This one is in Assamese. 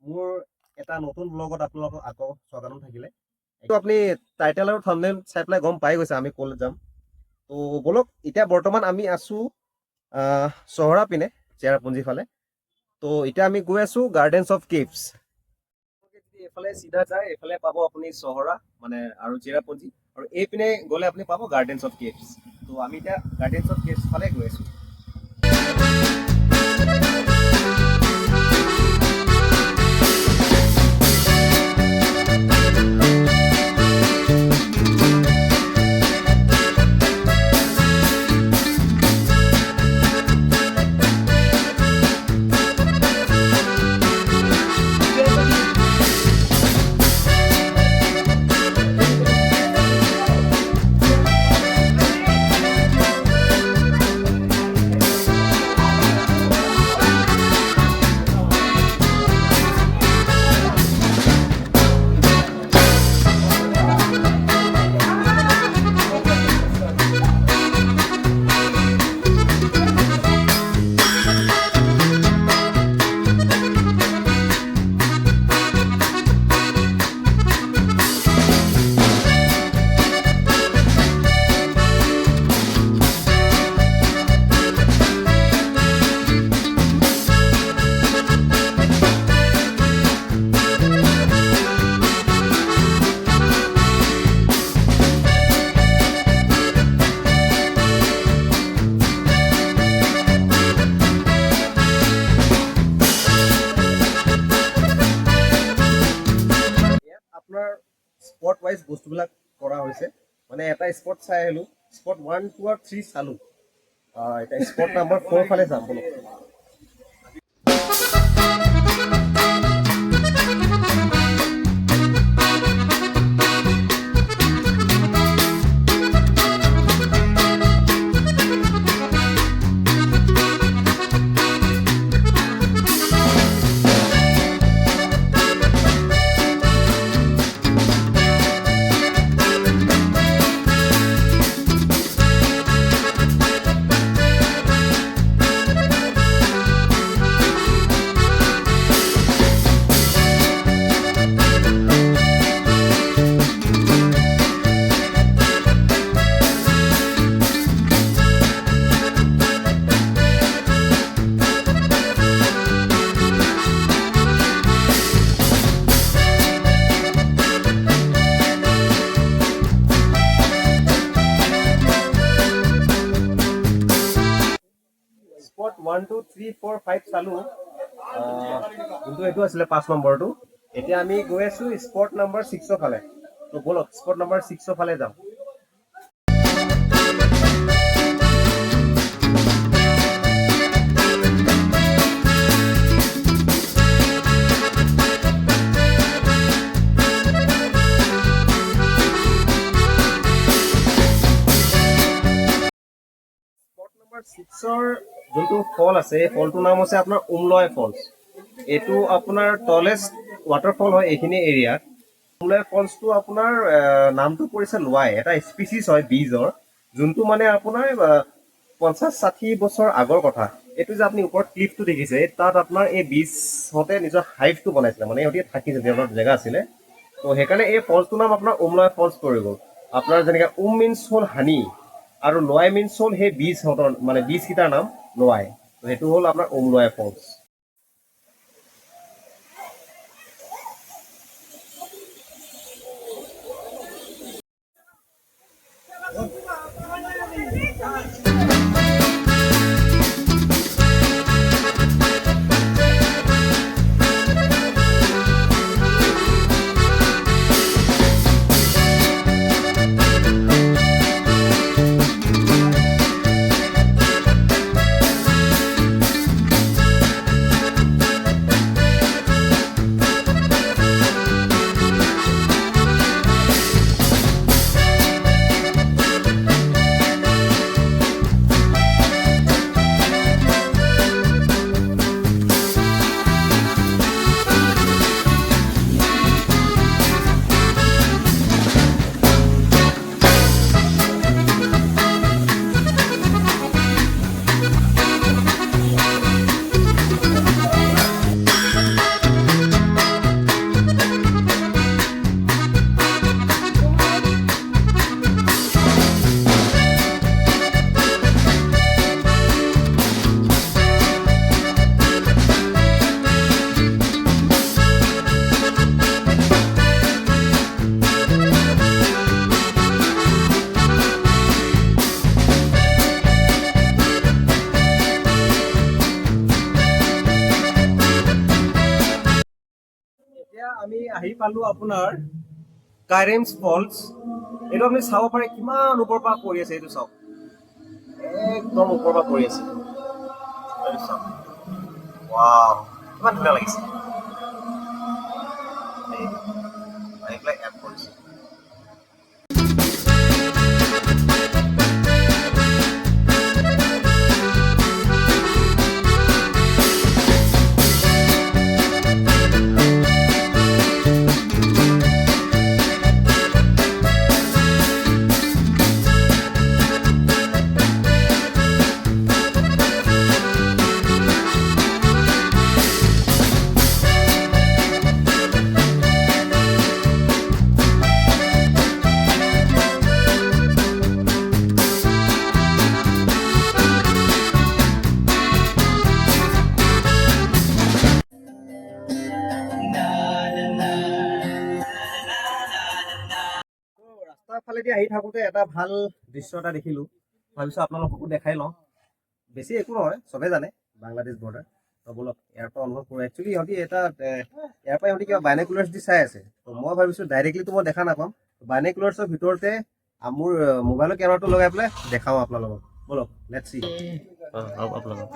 মোৰ এটা নতুন ব্লগত আপোনালোকক আকৌ স্বাগতম থাকিলে। এইটো আপুনি টাইটেল আৰু থাম্বনেইল চাই পেলাই গম পাই গৈছে আমি ক'লৈ যাম। তো বলক এতিয়া বৰ্তমান আমি আছো চহৰা পিনে, চেৰাপুঞ্জী ফালে। তো এতিয়া আমি গৈ আছো গাৰ্ডেনছ অফ কেভছ। যদি এইফালে চিধা যায় এইফালে পাব আপুনি চহৰা মানে আৰু চেৰাপুঞ্জী, আৰু এইপিনে গ'লে আপুনি পাব গাৰ্ডেনছ অফ কেভছ। তো আমি এতিয়া গাৰ্ডেনছ অফ কেভছ ফালে গৈ আছো। আপোনাৰ স্পট ৱাইজ বস্তুবিলাক কৰা হৈছে, মানে এটা স্পট চাই আহিলোঁ, স্পট 1, 2 আৰু 3 চালোঁ। এতিয়া স্পট নাম্বাৰ 4 ফালে যাম বলক। স্পট 1, 2, 3, 4, 5 চালোঁ, কিন্তু এইটো আছিলে 5 নম্বৰটো। এতিয়া আমি গৈ আছোঁ স্পট নাম্বাৰ 6 ফালে। তো বলক স্পট নাম্বাৰ 6 ফালে যাম। স্পট নাম্বাৰ 6ৰ যোনটো ফল আছে, এই ফলটোৰ নাম হৈছে আপোনাৰ উমলয় ফলছ। এইটো আপোনাৰ টলেষ্ট ৱাটাৰফল হয় এইখিনি এৰিয়াত। উমলয় ফলছটো আপোনাৰ নামটো পৰিছে লোৱাই, এটা স্পিচিছ হয় বীজৰ, যোনটো মানে আপোনাৰ 50-60 বছৰ আগৰ কথা। এইটো যে আপুনি ওপৰত ক্লিফটো দেখিছে, তাত আপোনাৰ এই বীজহঁতে নিজৰ হাইভটো বনাইছিলে, মানে ইহঁতি থাকিছিল, তেওঁলোকৰ জেগা আছিলে। তো সেইকাৰণে এই ফলছটোৰ নাম আপোনাৰ উমলয় ফলছ পৰি গ'ল। আপোনাৰ যেনেকৈ মিনছ হ'ল হানি, আৰু লোৱাই মিনছ হ'ল সেই বীজহঁতৰ, মানে বীজকেইটাৰ নাম লোৱাই। তো সেইটো হ'ল আপোনাৰ উমলোৱাই ফলছ। আহি পালো আপোনাৰ কাইৰেমছ ফলছ। এইটো আপুনি চাব পাৰে কিমান ওপৰৰ পৰা পৰি আছে, এইটো চাওক একদম ওপৰৰ পৰা পৰি আছে। এইটো চাওক, ৱাও কিমান ধুনীয়া লাগিছে। এইবিলাক এড কৰিছে। ৰাস্তাৰ ফালেদি আহি থাকোঁতে এটা ভাল দৃশ্য এটা দেখিলোঁ, ভাবিছোঁ আপোনালোককো দেখাই লওঁ। বেছি একো নহয়, চবে জানে বাংলাদেশ বৰ্ডাৰ। তো বলক ইয়াৰ পৰা অনুভৱ কৰোঁ। একচুৱেলি ইহঁতি ইয়াৰ পৰা ইহঁতি কিবা বাইনেকুলাৰ্ছ দি চাই আছে। তো মই ভাবিছোঁ ডাইৰেক্টলিতো মই দেখা নাপাম, বাইনেকুলাৰ্ছৰ ভিতৰতে মোৰ মোবাইলৰ কেমেৰাটো লগাই পেলাই দেখাওঁ আপোনালোকক। বলক লেটছ চি। আপোনালোকক